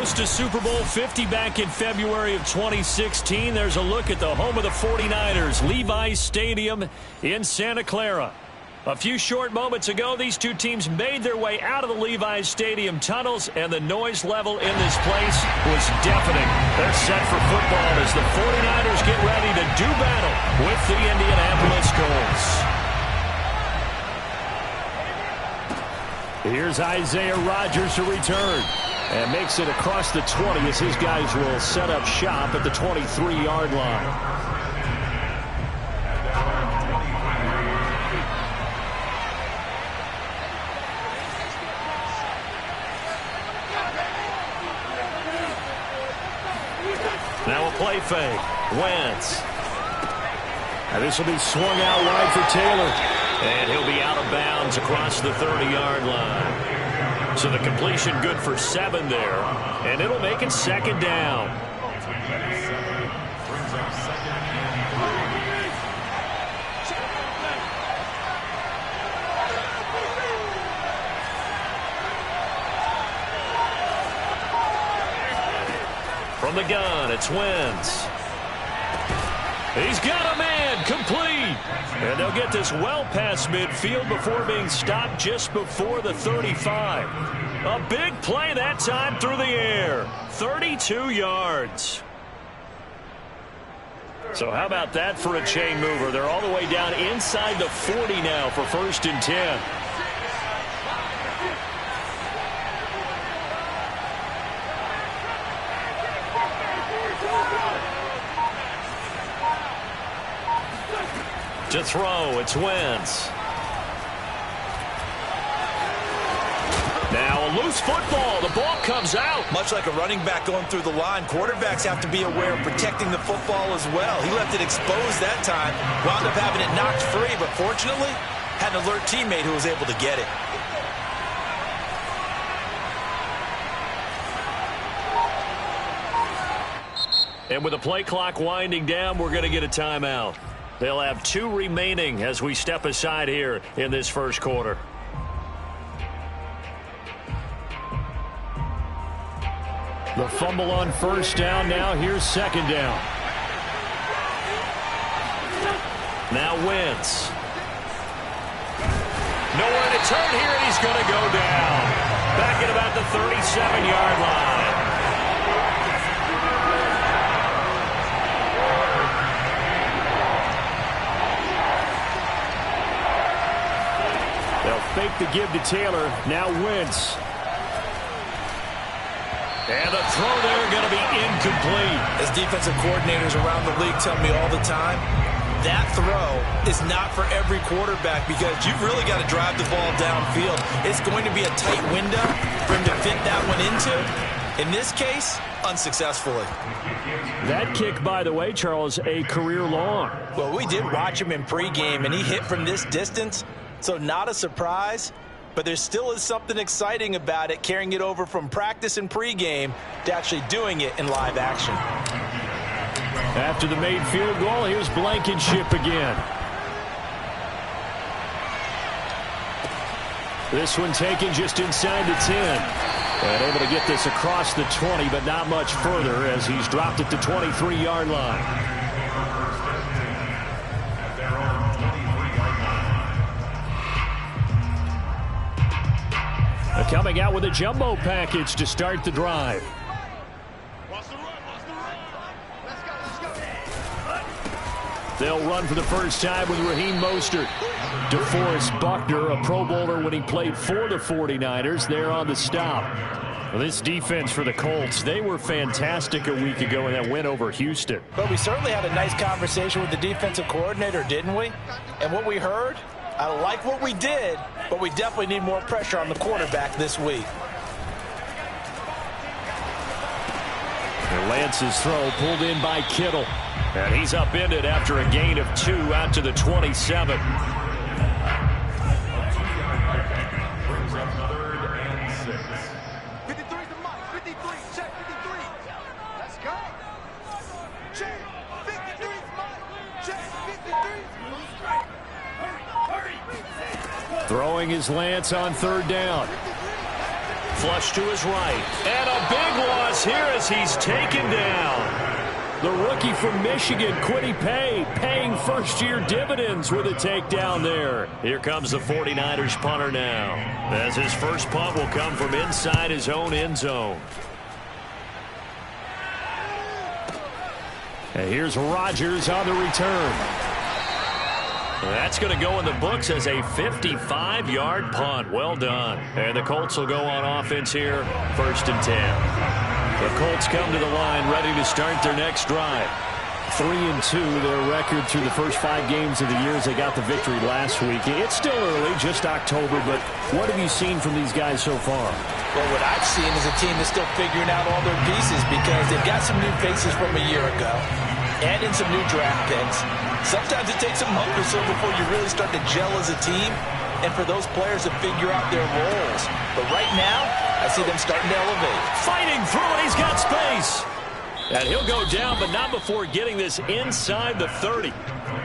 host of Super Bowl 50 back in February of 2016. There's a look at the home of the 49ers, Levi's Stadium in Santa Clara. A few short moments ago, these two teams made their way out of the Levi's Stadium tunnels, and the noise level in this place was deafening. They're set for football as the 49ers get ready to do battle with the Indianapolis Colts. Here's Isaiah Rodgers to return. And makes it across the 20 as his guys will set up shop at the 23-yard line. Now a play fake. Wentz. Now this will be swung out wide for Taylor. And he'll be out of bounds across the 30-yard line. So the completion good for 7 there. And it'll make it second down. From the gun, it's Wentz. He's got a man, complete. And they'll get this well past midfield before being stopped just before the 35. A big play that time through the air. 32 yards. So how about that for a chain mover? They're all the way down inside the 40 now for 1st and 10. To throw, it's Wentz. Now a loose football. The ball comes out. Much like a running back going through the line, quarterbacks have to be aware of protecting the football as well. He left it exposed that time. Wound up having it knocked free, but fortunately, had an alert teammate who was able to get it. And with the play clock winding down, we're going to get a timeout. They'll have 2 remaining as we step aside here in this first quarter. The fumble on first down. Now here's second down. Now Wentz. Nowhere to turn here, and he's going to go down. Back at about the 37-yard line. Fake the give to Taylor. Now Wentz. And the throw there going to be incomplete. As defensive coordinators around the league tell me all the time, that throw is not for every quarterback because you've really got to drive the ball downfield. It's going to be a tight window for him to fit that one into. In this case, unsuccessfully. That kick, by the way, Charles, a career long. Well, we did watch him in pregame, and he hit from this distance. So not a surprise, but there still is something exciting about it, carrying it over from practice and pregame to actually doing it in live action. After the made field goal, here's Blankenship again. This one taken just inside the 10. And able to get this across the 20, but not much further as he's dropped at the 23-yard line. Coming out with a jumbo package to start the drive. They'll run for the first time with Raheem Mostert. DeForest Buckner, a Pro Bowler when he played for the 49ers. They're on the stop. Well, this defense for the Colts, they were fantastic a week ago in that win over Houston. But we certainly had a nice conversation with the defensive coordinator, didn't we? And what we heard, I like what we did, but we definitely need more pressure on the quarterback this week. And Lance's throw pulled in by Kittle. And he's upended after a gain of 2 out to the 27. Throwing his Lance on 3rd down. Flush to his right. And a big loss here as he's taken down. The rookie from Michigan, Quiddy Pay, paying first-year dividends with a takedown there. Here comes the 49ers punter now, as his first punt will come from inside his own end zone. And here's Rodgers on the return. That's going to go in the books as a 55-yard punt. Well done. And the Colts will go on offense here, 1st and 10. The Colts come to the line ready to start their next drive. 3-2, their record through the first 5 games of the year as they got the victory last week. It's still early, just October, but what have you seen from these guys so far? Well, what I've seen is a team that's still figuring out all their pieces because they've got some new faces from a year ago and in some new draft picks. Sometimes it takes a month or so before you really start to gel as a team and for those players to figure out their roles. But right now, I see them starting to elevate. Fighting through it, he's got space. And he'll go down, but not before getting this inside the 30.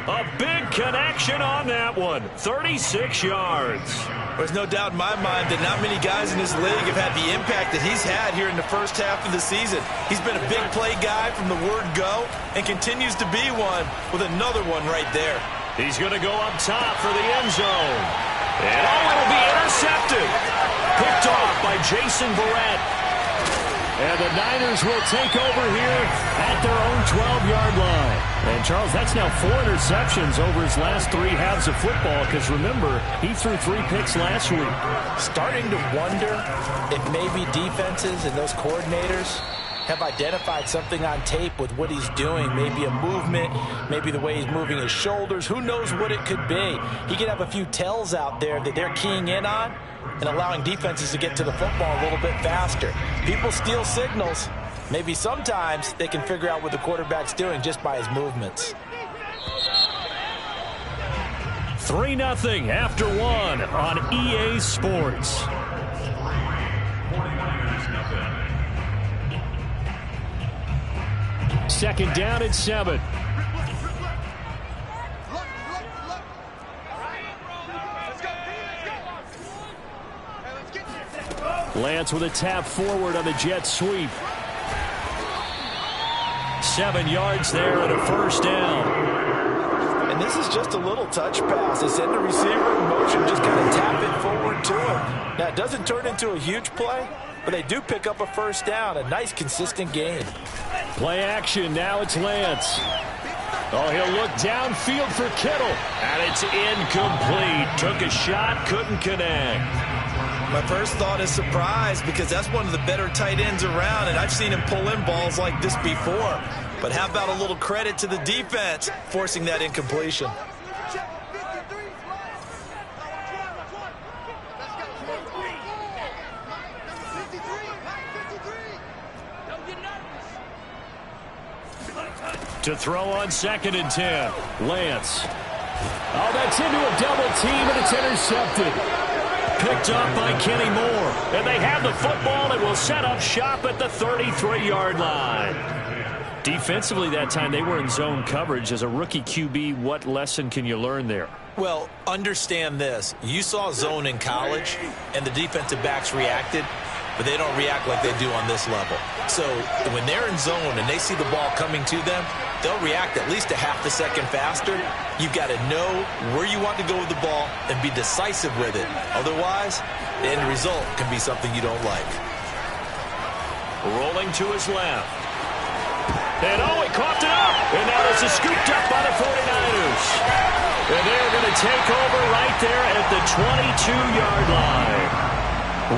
A big connection on that one. 36 yards. There's no doubt in my mind that not many guys in this league have had the impact that he's had here in the first half of the season. He's been a big play guy from the word go and continues to be one with another one right there. He's going to go up top for the end zone. And it'll be intercepted. Picked off by Jason Verrett. And the Niners will take over here at their own 12-yard line. And, Charles, that's now 4 interceptions over his last 3 halves of football because, remember, he threw 3 picks last week. Starting to wonder if maybe defenses and those coordinators have identified something on tape with what he's doing. Maybe a movement, maybe the way he's moving his shoulders. Who knows what it could be? He could have a few tells out there that they're keying in on and allowing defenses to get to the football a little bit faster. People steal signals. Maybe sometimes they can figure out what the quarterback's doing just by his movements. 3-0 after 1 on EA Sports. Second down at 7. Lance with a tap forward on the jet sweep. 7 yards there and a first down. And this is just a little touch pass. They send the receiver in motion, just kind of tap it forward to him. Now, it doesn't turn into a huge play, but they do pick up a first down. A nice, consistent gain. Play action. Now it's Lance. Oh, he'll look downfield for Kittle. And it's incomplete. Took a shot, couldn't connect. My first thought is surprise because that's one of the better tight ends around, and I've seen him pull in balls like this before. But how about a little credit to the defense forcing that incompletion? To throw on 2nd and 10. Lance. Oh, that's into a double team, and it's intercepted. Picked up by Kenny Moore. And they have the football and will set up shop at the 33-yard line. Defensively that time, they were in zone coverage. As a rookie QB, what lesson can you learn there? Well, understand this. You saw zone in college, and the defensive backs reacted, but they don't react like they do on this level. So when they're in zone and they see the ball coming to them, they'll react at least a half a second faster. You've got to know where you want to go with the ball and be decisive with it. Otherwise, the end result can be something you don't like. Rolling to his left. And he coughed it up. And now this is scooped up by the 49ers. And they're going to take over right there at the 22-yard line.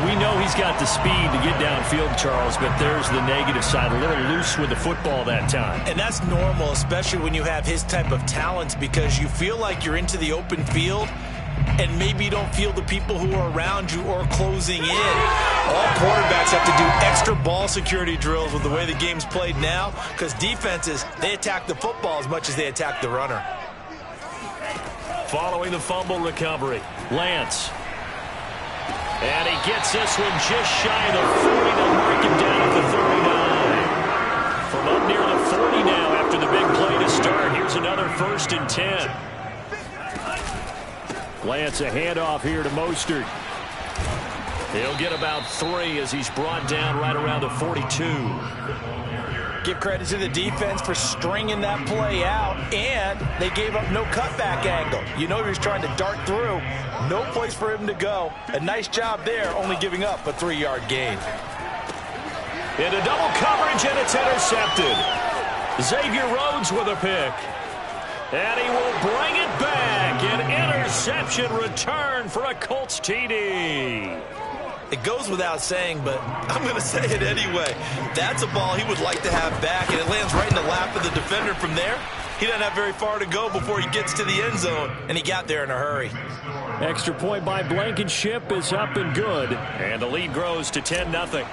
We know he's got the speed to get downfield, Charles, but there's the negative side. A little loose with the football that time. And that's normal, especially when you have his type of talents, because you feel like you're into the open field and maybe you don't feel the people who are around you or closing in. All quarterbacks have to do extra ball security drills with the way the game's played now, because defenses, they attack the football as much as they attack the runner. Following the fumble recovery, Lance. And he gets this one just shy of the 40. They'll mark him down at the 39. From up near the 40 now after the big play to start. Here's another 1st and 10. Lance, a handoff here to Mostert. He'll get about 3 as he's brought down right around the 42. Give credit to the defense for stringing that play out, and they gave up no cutback angle. You know he was trying to dart through. No place for him to go. A nice job there, only giving up a 3-yard gain. Into double coverage, and it's intercepted. Xavier Rhodes with a pick. And he will bring it back. An interception return for a Colts TD. It goes without saying, but I'm going to say it anyway. That's a ball he would like to have back, and it lands right in the lap of the defender from there. He doesn't have very far to go before he gets to the end zone, and he got there in a hurry. Extra point by Blankenship is up and good, and the lead grows to 10-0.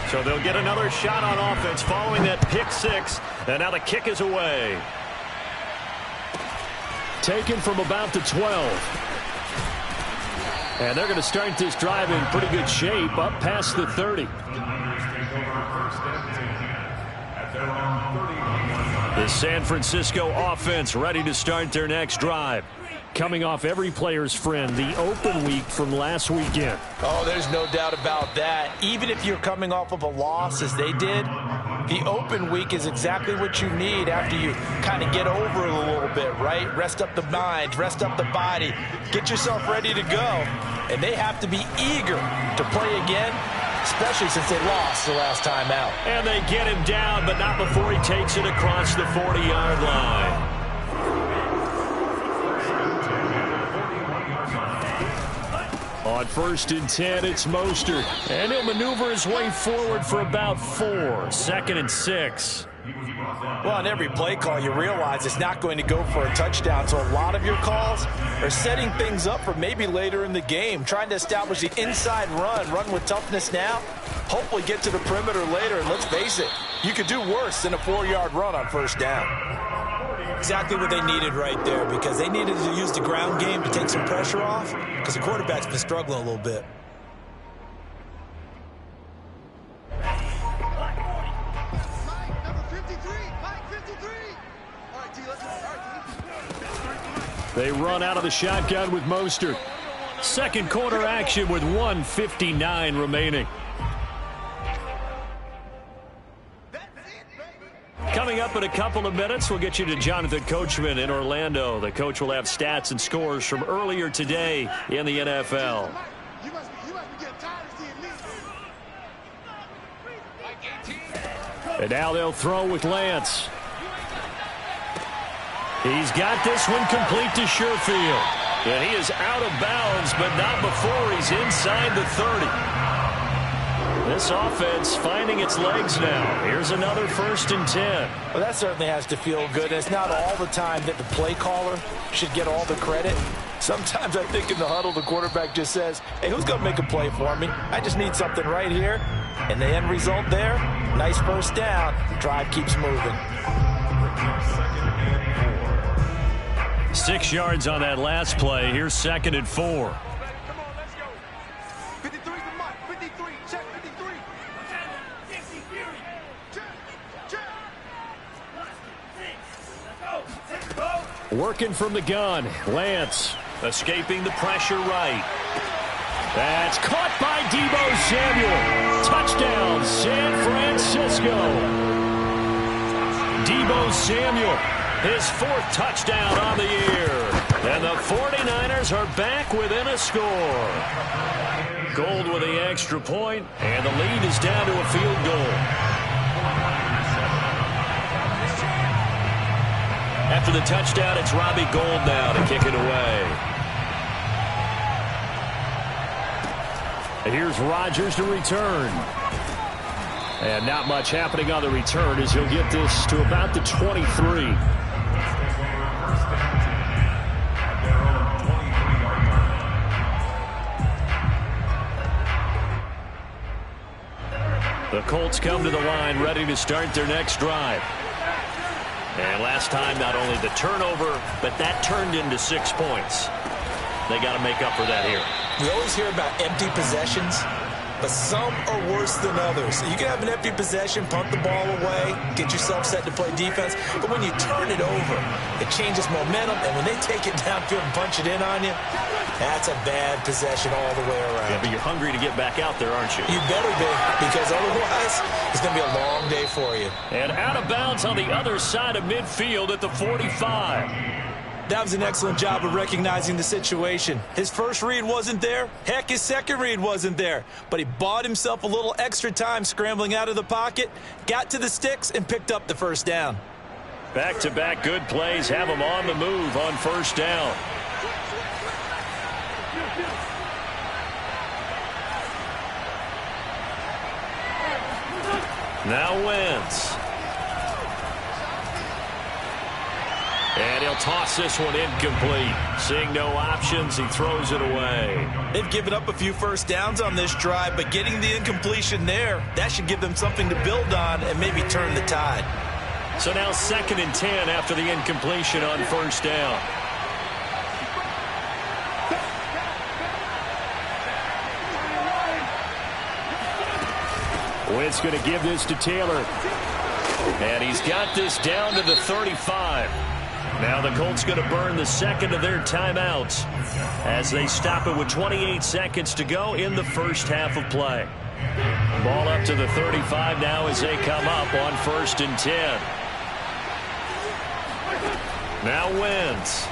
So they'll get another shot on offense following that pick 6, and now the kick is away. Taken from about the 12. And they're going to start this drive in pretty good shape, up past the 30. The San Francisco offense ready to start their next drive. Coming off every player's friend, the open week from last weekend. Oh, there's no doubt about that. Even if you're coming off of a loss as they did, the open week is exactly what you need after you kind of get over it a little bit, right? Rest up the mind, rest up the body, get yourself ready to go. And they have to be eager to play again, especially since they lost the last time out. And they get him down, but not before he takes it across the 40-yard line. On 1st and 10, it's Mostert. And he'll maneuver his way forward for about 4. 2nd and 6. Well, on every play call, you realize it's not going to go for a touchdown. So a lot of your calls are setting things up for maybe later in the game, trying to establish the inside run with toughness now, hopefully get to the perimeter later. And let's face it, you could do worse than a 4-yard run on 1st down. Exactly what they needed right there, because they needed to use the ground game to take some pressure off, because the quarterback's been struggling a little bit. They run out of the shotgun with Mostert. Second quarter action with 1:59 remaining. Coming up in a couple of minutes, we'll get you to Jonathan Coachman in Orlando. The coach will have stats and scores from earlier today in the NFL. And now they'll throw with Lance. He's got this one complete to Sherfield. And he is out of bounds, but not before he's inside the 30. This offense finding its legs now. Here's another 1st and 10. Well, that certainly has to feel good. It's not all the time that the play caller should get all the credit. Sometimes I think in the huddle, the quarterback just says, hey, who's going to make a play for me? I just need something right here. And the end result there, nice 1st down. Drive keeps moving. 6 yards on that last play. Here's 2nd and 4. Working from the gun. Lance escaping the pressure right. That's caught by Deebo Samuel. Touchdown, San Francisco. Deebo Samuel, his 4th touchdown on the year. And the 49ers are back within a score. Gold with the extra point, and the lead is down to a field goal. After the touchdown, it's Robbie Gould now to kick it away. And here's Rodgers to return. And not much happening on the return as he'll get this to about the 23. The Colts come to the line ready to start their next drive. And last time, not only the turnover, but that turned into 6 points. They got to make up for that here. We always hear about empty possessions. but some are worse than others. You can have an empty possession, punt the ball away, get yourself set to play defense, but when you turn it over, it changes momentum, and when they take it downfield and punch it in on you, that's a bad possession all the way around. Yeah, but you're hungry to get back out there, aren't you? You better be, because otherwise it's going to be a long day for you. And out of bounds on the other side of midfield at the 45. That was an excellent job of recognizing the situation. His first read wasn't there. Heck, his second read wasn't there. But he bought himself a little extra time scrambling out of the pocket, got to the sticks, and picked up the first down. Back-to-back good plays have him on the move on first down. Now Wentz. And he'll toss this one incomplete. Seeing no options, he throws it away. They've given up a few first downs on this drive, but getting the incompletion there, that should give them something to build on and maybe turn the tide. So now 2nd and 10 after the incompletion on first down. Wentz going to give this to Taylor. And he's got this down to the 35. Now the Colts going to burn the second of their timeouts as they stop it with 28 seconds to go in the first half of play. Ball up to the 35 now as they come up on 1st and 10. Now Wentz.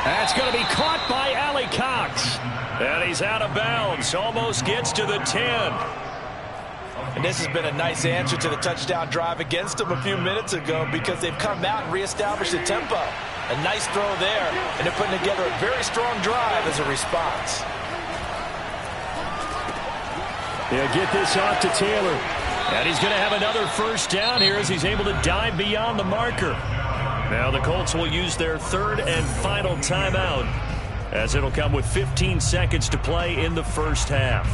That's going to be caught by Alley Cox. And he's out of bounds. Almost gets to the 10. And this has been a nice answer to the touchdown drive against them a few minutes ago because they've come out and reestablished the tempo. A nice throw there, and they're putting together a very strong drive as a response. Yeah, get this off to Taylor. And he's going to have another first down here as he's able to dive beyond the marker. Now the Colts will use their 3rd and final timeout as it'll come with 15 seconds to play in the first half.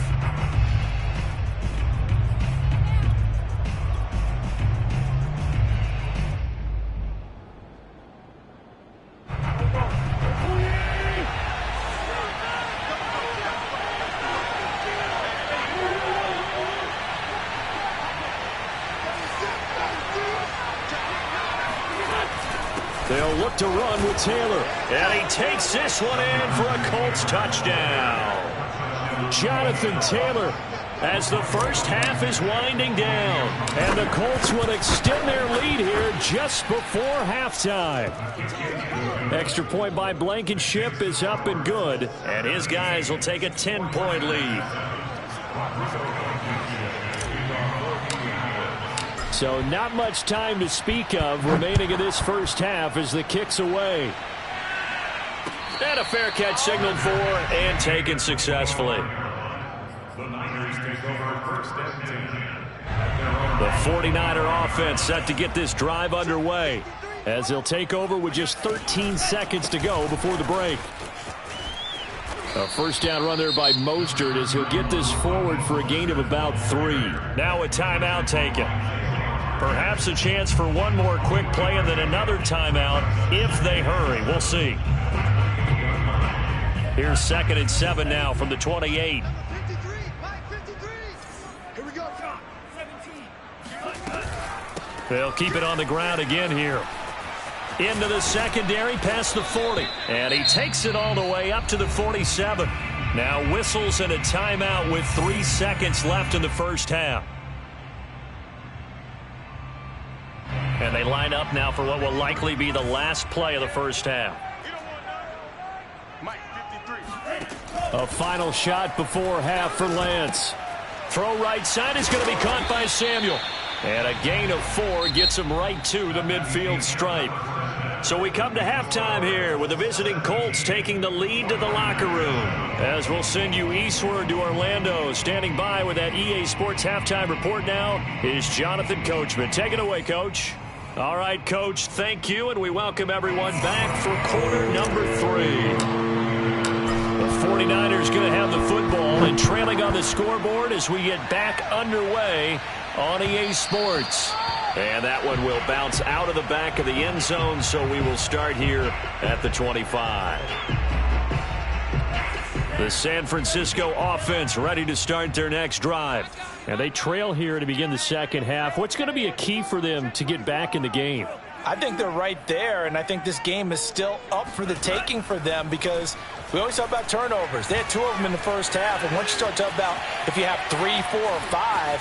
They'll look to run with Taylor. And he takes this one in for a Colts touchdown. Jonathan Taylor as the first half is winding down. And the Colts will extend their lead here just before halftime. Extra point by Blankenship is up and good. And his guys will take a 10-point lead. So not much time to speak of remaining in this first half as the kick's away. And a fair catch signaled for and taken successfully. The Niners take over 1st and 10. The 49er offense set to get this drive underway as they'll take over with just 13 seconds to go before the break. A first down run there by Mostert as he'll get this forward for a gain of about 3. Now a timeout taken. Perhaps a chance for one more quick play and then another timeout if they hurry. We'll see. Here's 2nd and 7 now from the 28. Here we go, 17. They'll keep it on the ground again here. Into the secondary past the 40. And he takes it all the way up to the 47. Now whistles and a timeout with 3 seconds left in the first half. And they line up now for what will likely be the last play of the first half. A final shot before half for Lance. Throw right side is going to be caught by Samuel. And a gain of 4 gets him right to the midfield stripe. So we come to halftime here with the visiting Colts taking the lead to the locker room. As we'll send you eastward to Orlando. Standing by with that EA Sports halftime report now is Jonathan Coachman. Take it away, Coach. All right, Coach, thank you, and we welcome everyone back for quarter number 3. The 49ers going to have the football and trailing on the scoreboard as we get back underway on EA Sports. And that one will bounce out of the back of the end zone, so we will start here at the 25. The San Francisco offense ready to start their next drive. And they trail here to begin the second half. What's going to be a key for them to get back in the game? I think they're right there, and I think this game is still up for the taking for them because we always talk about turnovers. They had 2 of them in the first half, and once you start talking about if you have 3, 4, or 5,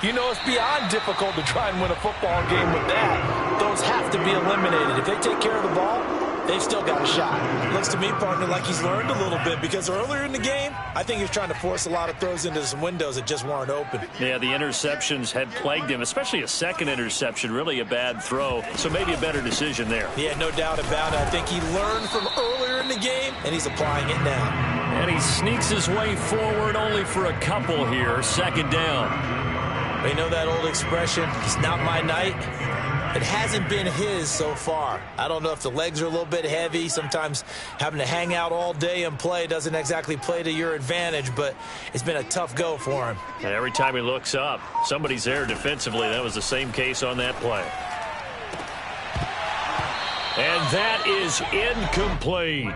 you know it's beyond difficult to try and win a football game with that. Those have to be eliminated. If they take care of the ball, they've still got a shot. Looks to me, partner, like he's learned a little bit because earlier in the game, I think he was trying to force a lot of throws into some windows that just weren't open. Yeah, the interceptions had plagued him, especially a second interception, really a bad throw. So maybe a better decision there. Yeah, no doubt about it. I think he learned from earlier in the game, and he's applying it now. And he sneaks his way forward only for a couple here. Second down. You know that old expression, it's not my night? It hasn't been his so far. I don't know if the legs are a little bit heavy. Sometimes having to hang out all day and play doesn't exactly play to your advantage, but it's been a tough go for him. And every time he looks up, somebody's there defensively. That was the same case on that play. And that is incomplete.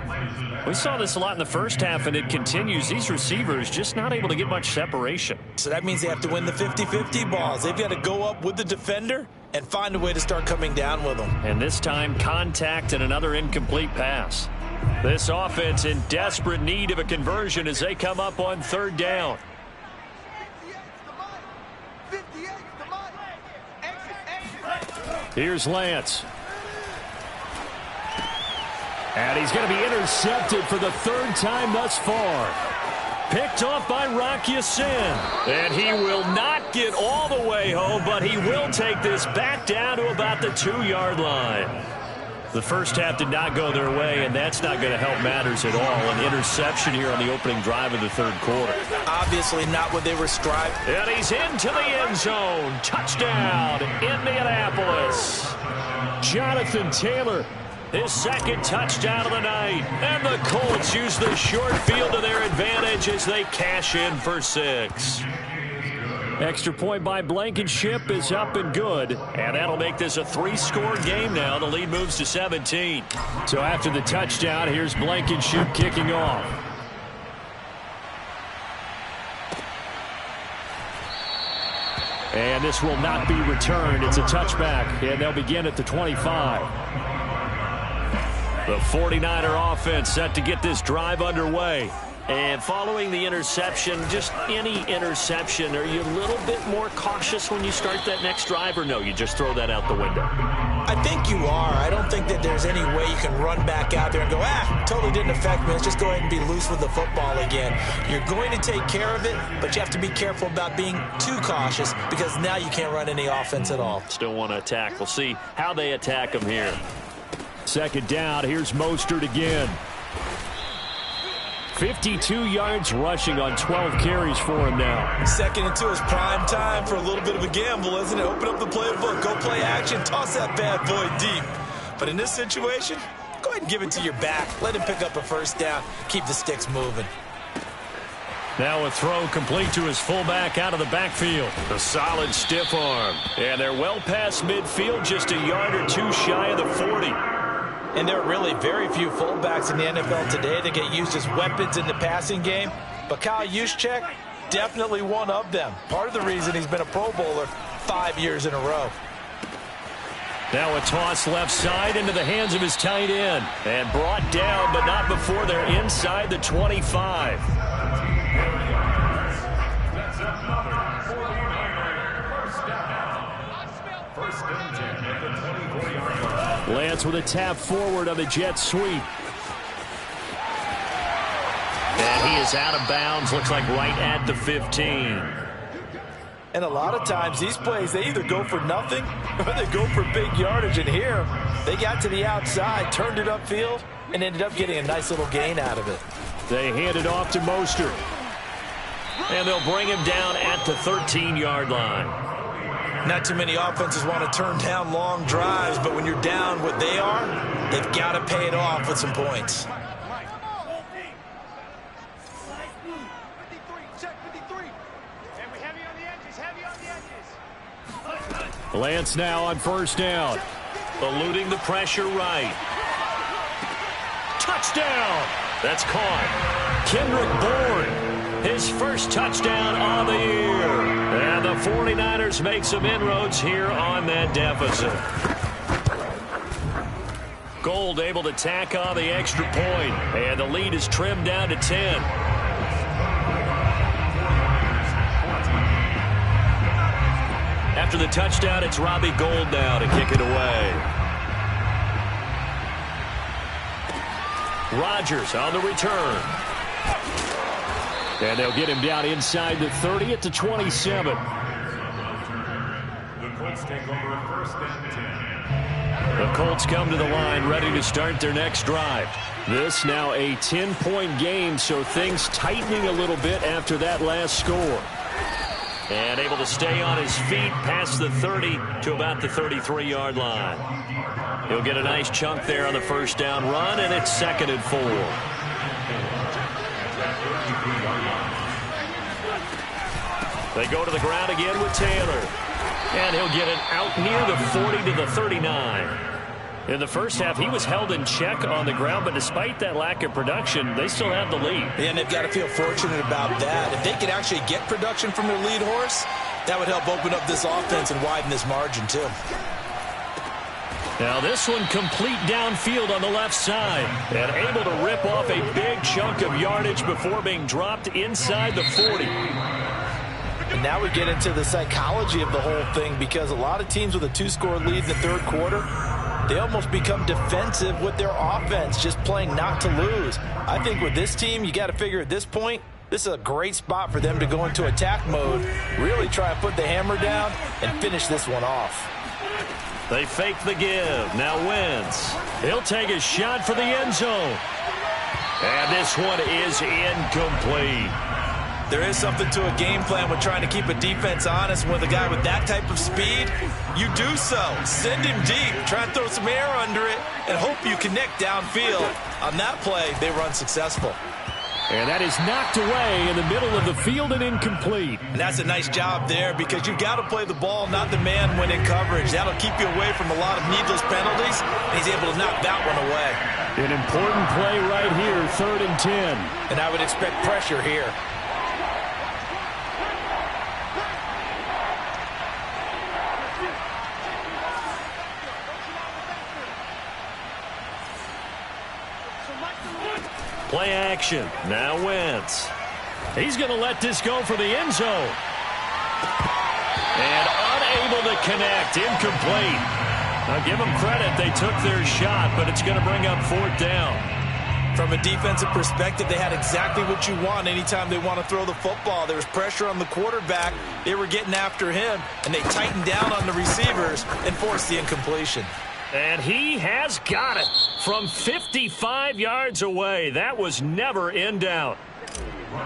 We saw this a lot in the first half, and it continues. These receivers just not able to get much separation. So that means they have to win the 50-50 balls. They've got to go up with the defender and find a way to start coming down with them. And this time, contact and another incomplete pass. This offense in desperate need of a conversion as they come up on third down. Here's Lance. And he's going to be intercepted for the third time thus far. Picked off by Rocky Ya-Sin. And he will not get all the way home, but he will take this back down to about the 2-yard line. The first half did not go their way, and that's not going to help matters at all. An interception here on the opening drive of the third quarter. Obviously not what they were striving. And he's into the end zone. Touchdown, Indianapolis. Jonathan Taylor, his second touchdown of the night. And the Colts use the short field to their advantage as they cash in for 6. Extra point by Blankenship is up and good. And that'll make this a 3-score game now. The lead moves to 17. So after the touchdown, here's Blankenship kicking off. And this will not be returned. It's a touchback, and they'll begin at the 25. The 49er offense set to get this drive underway. And following the interception, just any interception, are you a little bit more cautious when you start that next drive, or no, you just throw that out the window? I think you are. I don't think that there's any way you can run back out there and go, totally didn't affect me. Let's just go ahead and be loose with the football again. You're going to take care of it, but you have to be careful about being too cautious because now you can't run any offense at all. Still want to attack. We'll see how they attack them here. Second down, here's Mostert again. 52 yards rushing on 12 carries for him now. Second and 2 is prime time for a little bit of a gamble, isn't it? Open up the playbook, go play action, toss that bad boy deep. But in this situation, go ahead and give it to your back. Let him pick up a first down. Keep the sticks moving. Now a throw complete to his fullback out of the backfield. A solid stiff arm. And they're well past midfield, just a yard or two shy of the 40. And there are really very few fullbacks in the NFL today that get used as weapons in the passing game. But Kyle Juszczyk, definitely one of them. Part of the reason he's been a Pro Bowler 5 years in a row. Now a toss left side into the hands of his tight end. And brought down, but not before they're inside the 25. Lance with a tap forward on the jet sweep. And he is out of bounds, looks like right at the 15. And a lot of times these plays, they either go for nothing or they go for big yardage. And here, they got to the outside, turned it upfield, and ended up getting a nice little gain out of it. They hand it off to Mostert. And they'll bring him down at the 13-yard line. Not too many offenses want to turn down long drives, but when you're down what they are, they've got to pay it off with some points. Lance now on first down. Eluding the pressure right. Touchdown! That's caught. Kendrick Bourne, his first touchdown of the year. And the 49ers make some inroads here on that deficit. Gold able to tack on the extra point, and the lead is trimmed down to 10. After the touchdown, it's Robbie Gould now to kick it away. Rodgers on the return. And they'll get him down inside the 30 at the 27. The Colts take over first and 10. The Colts come to the line ready to start their next drive. This now a 10-point game, so things tightening a little bit after that last score. And able to stay on his feet past the 30 to about the 33-yard line. He'll get a nice chunk there on the first down run, and it's 2nd and 4. They go to the ground again with Taylor. And he'll get it out near the 40 to the 39. In the first half, he was held in check on the ground, but despite that lack of production, they still have the lead. And they've got to feel fortunate about that. If they could actually get production from their lead horse, that would help open up this offense and widen this margin, too. Now this one complete downfield on the left side. And able to rip off a big chunk of yardage before being dropped inside the 40. And now we get into the psychology of the whole thing, because a lot of teams with a 2-score lead in the third quarter, they almost become defensive with their offense, just playing not to lose. I think with this team, you got to figure at this point, this is a great spot for them to go into attack mode, really try and put the hammer down and finish this one off. They fake the give. Now Wentz. He'll take a shot for the end zone. And this one is incomplete. There is something to a game plan with trying to keep a defense honest. With a guy with that type of speed, you do so. Send him deep. Try and throw some air under it and hope you connect downfield. On that play, they were unsuccessful. And that is knocked away in the middle of the field and incomplete. And that's a nice job there, because you've got to play the ball, not the man when in coverage. That'll keep you away from a lot of needless penalties, and he's able to knock that one away. An important play right here, 3rd and 10. And I would expect pressure here. Play action. Now Wentz. He's going to let this go for the end zone. And unable to connect. Incomplete. Now give them credit. They took their shot, but it's going to bring up 4th down. From a defensive perspective, they had exactly what you want anytime they want to throw the football. There was pressure on the quarterback. They were getting after him, and they tightened down on the receivers and forced the incompletion. And he has got it from 55 yards away. That was never in doubt.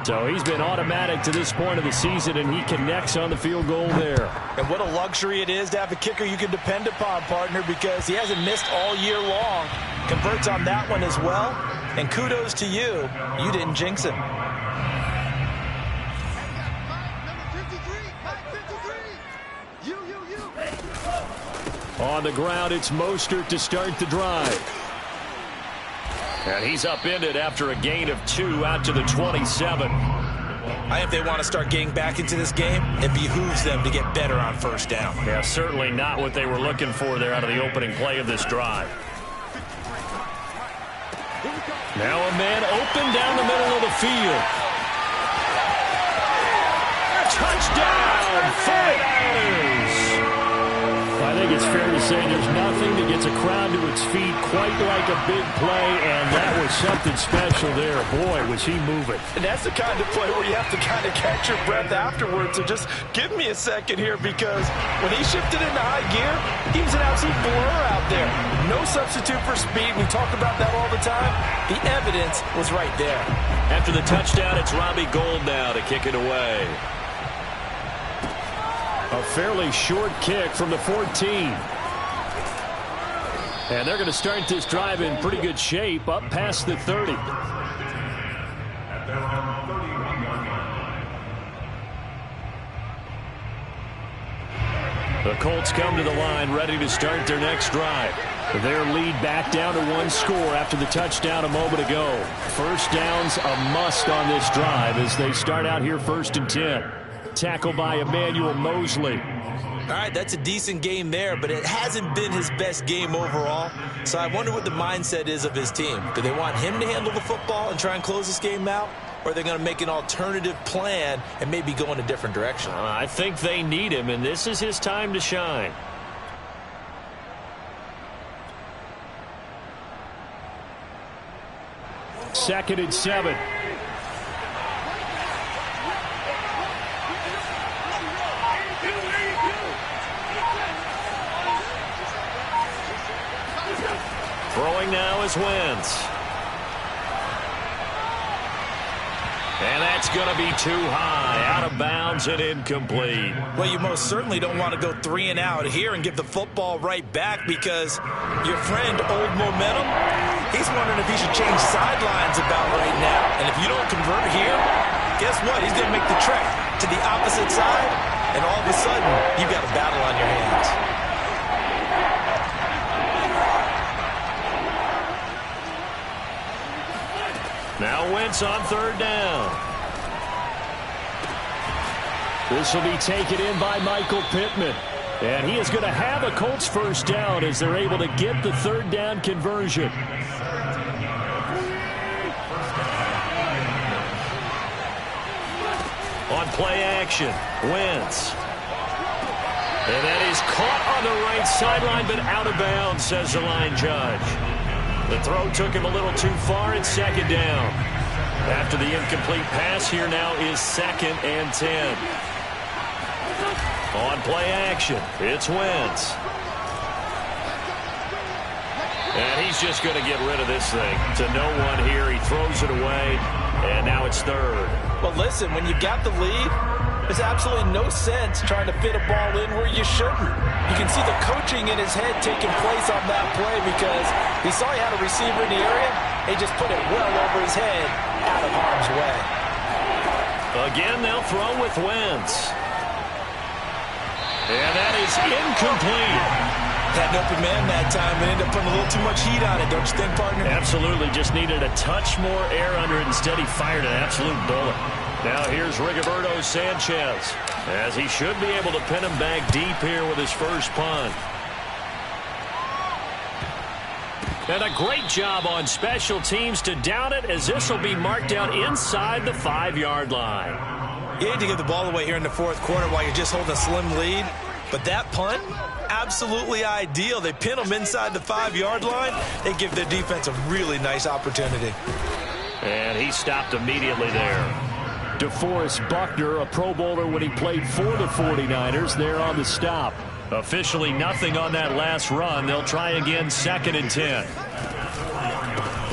So he's been automatic to this point of the season, and he connects on the field goal there. And what a luxury it is to have a kicker you can depend upon, partner, because he hasn't missed all year long. Converts on that one as well. And kudos to you. You didn't jinx him. On the ground, it's Mostert to start the drive. And he's upended after a gain of 2 out to the 27. I think they want to start getting back into this game. It behooves them to get better on first down. Yeah, certainly not what they were looking for there out of the opening play of this drive. Now a man open down the middle of the field. Touchdown, 49ers! I think it's fair to say there's nothing that gets a crowd to its feet quite like a big play, and that was something special there. Boy, was he moving. And that's the kind of play where you have to kind of catch your breath afterwards. So just give me a second here, because when he shifted into high gear, he was an absolute blur out there. No substitute for speed. We talk about that all the time. The evidence was right there. After the touchdown, it's Robbie Gould now to kick it away. A fairly short kick from the 14. And they're going to start this drive in pretty good shape, up past the 30. At their own 31-yard line. The Colts come to the line ready to start their next drive. Their lead back down to one score after the touchdown a moment ago. First down's a must on this drive as they start out here 1st and 10. Tackle by Emmanuel Mosley. All right, that's a decent game there, but it hasn't been his best game overall. So I wonder what the mindset is of his team. Do they want him to handle the football and try and close this game out? Or are they going to make an alternative plan and maybe go in a different direction? I think they need him, and this is his time to shine. Second and 7. Throwing now is Wentz. And that's going to be too high, out of bounds and incomplete. Well, you most certainly don't want to go 3 and out here and give the football right back because your friend, Old Momentum, he's wondering if he should change sidelines about right now. And if you don't convert here, guess what? He's going to make the trek to the opposite side, and all of a sudden, you've got a battle on your hands. Now Wentz on 3rd down. This will be taken in by Michael Pittman. And he is going to have a Colts first down as they're able to get the 3rd down conversion. On play action, Wentz. And that is caught on the right sideline, but out of bounds, says the line judge. The throw took him a little too far. It's 2nd down. After the incomplete pass, here now is 2nd and 10. On play action, it's Wentz. And he's just going to get rid of this thing to no one here. He throws it away, and now it's 3rd. Well, listen, when you got the lead, there's absolutely no sense trying to fit a ball in where you shouldn't. You can see the coaching in his head taking place on that play because he saw he had a receiver in the area. He just put it well over his head, out of harm's way. Again, they'll throw with Wentz. And that is incomplete. Had an open man that time and ended up putting a little too much heat on it, don't you think, partner? Absolutely. Just needed a touch more air under it. Instead, he fired an absolute bullet. Now here's Rigoberto Sanchez, as he should be able to pin him back deep here with his first punt. And a great job on special teams to down it, as this will be marked down inside the 5-yard line. You hate to give the ball away here in the 4th quarter while you're just holding a slim lead, but that punt, absolutely ideal. They pin them inside the 5-yard line. They give their defense a really nice opportunity. And he stopped immediately there. DeForest Buckner, a Pro Bowler when he played for the 49ers, there on the stop. Officially nothing on that last run. They'll try again 2nd and 10.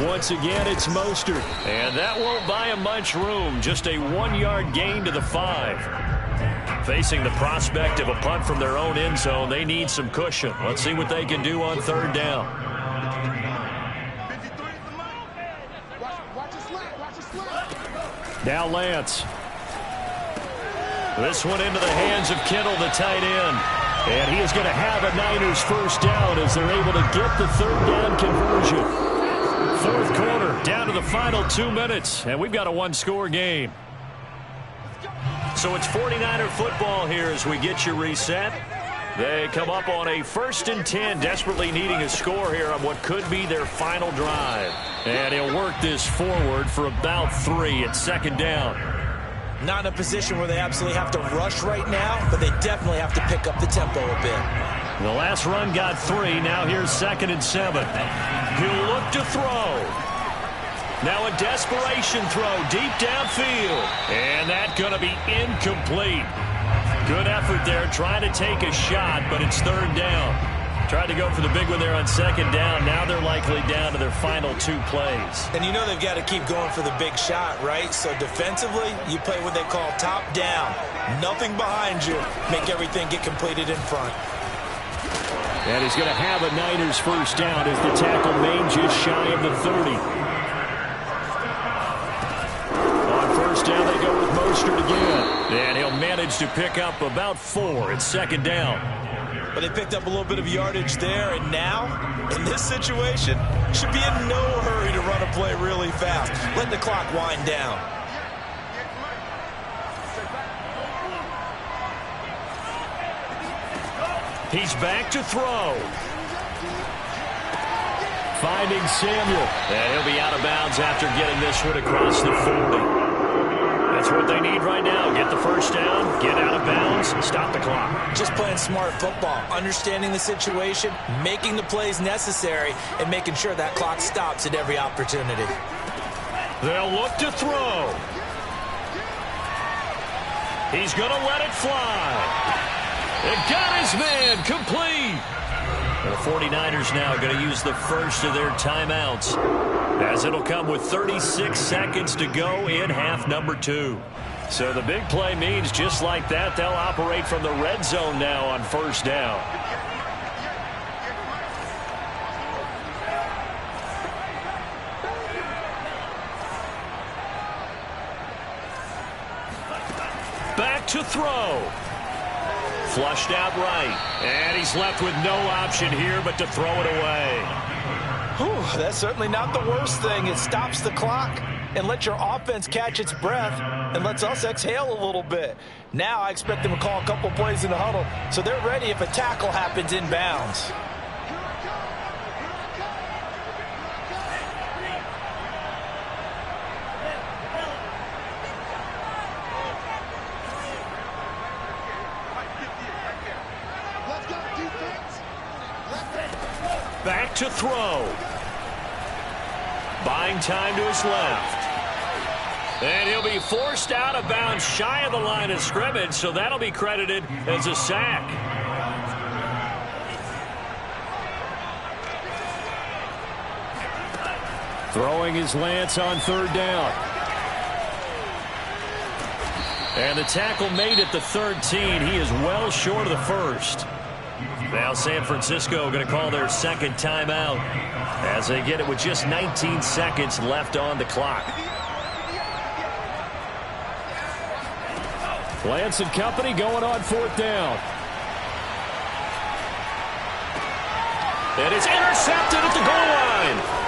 Once again, it's Mostert. And that won't buy him much room. Just a 1-yard gain to the 5. Facing the prospect of a punt from their own end zone, they need some cushion. Let's see what they can do on 3rd down. Now Lance. This one into the hands of Kittle, the tight end. And he is going to have a Niners first down as they're able to get the 3rd down conversion. 4th quarter, down to the final 2 minutes, and we've got a 1-score game. So it's 49er football here as we get you reset. They come up on a 1st and 10, desperately needing a score here on what could be their final drive. And he'll work this forward for about 3 at 2nd down. Not in a position where they absolutely have to rush right now, but they definitely have to pick up the tempo a bit. The last run got 3. Now here's 2nd and 7. He'll look to throw. Now a desperation throw deep downfield. And that's going to be incomplete. Good effort there, trying to take a shot, but it's 3rd down. Tried to go for the big one there on 2nd down. Now they're likely down to their final 2 plays. And you know they've got to keep going for the big shot, right? So defensively, you play what they call top down. Nothing behind you. Make everything get completed in front. And he's going to have a Niners first down as the tackle made just shy of the 30. On 1st down, they go with Mostert again. And he'll manage to pick up about 4 at 2nd down. But they picked up a little bit of yardage there, and now, in this situation, should be in no hurry to run a play really fast. Let the clock wind down. He's back to throw. Finding Samuel. And he'll be out of bounds after getting this one across the 40. That's what they need right now. Get the first down, get out of bounds, stop the clock. Just playing smart football, understanding the situation, making the plays necessary, and making sure that clock stops at every opportunity. They'll look to throw. He's going to let it fly. It got his man complete. The 49ers now going to use the first of their timeouts, as it'll come with 36 seconds to go in half number 2. So the big play means just like that, they'll operate from the red zone now on first down. Back to throw. Flushed out right. And he's left with no option here but to throw it away. Whew, that's certainly not the worst thing. It stops the clock and lets your offense catch its breath and lets us exhale a little bit. Now I expect them to call a couple plays in the huddle so they're ready if a tackle happens inbounds. Back to throw. Buying time to his left. And he'll be forced out of bounds shy of the line of scrimmage, so that'll be credited as a sack. Throwing his lance on third down. And the tackle made at the 13. He is well short of the first. Now San Francisco going to call their second timeout as they get it with just 19 seconds left on the clock. Lance and company going on fourth down. And it's intercepted at the goal line.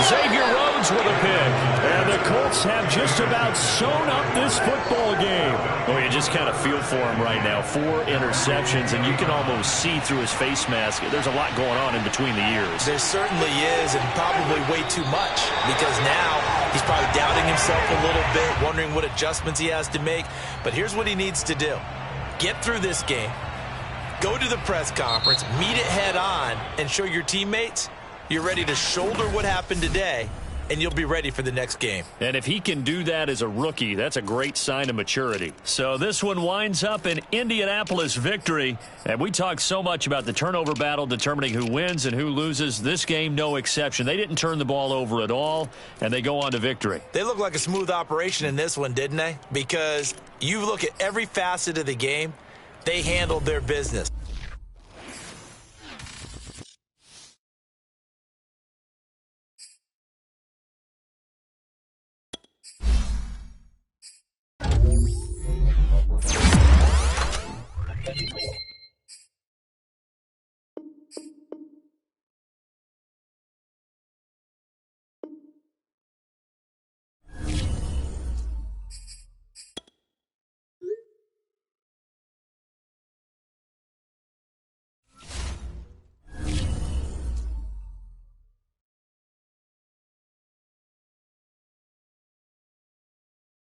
Xavier Rhodes with a pick. And the Colts have just about sewn up this football game. Oh, you just kind of feel for him right now. 4 interceptions, and you can almost see through his face mask. There's a lot going on in between the ears. There certainly is, and probably way too much, because now he's probably doubting himself a little bit, wondering what adjustments he has to make. But here's what he needs to do. Get through this game. Go to the press conference, meet it head on, and show your teammates you're ready to shoulder what happened today, and you'll be ready for the next game. And if he can do that as a rookie, that's a great sign of maturity. So this one winds up an Indianapolis victory. And we talk so much about the turnover battle determining who wins and who loses. This game, no exception. They didn't turn the ball over at all, and they go on to victory. They look like a smooth operation in this one, didn't they? Because you look at every facet of the game, they handled their business.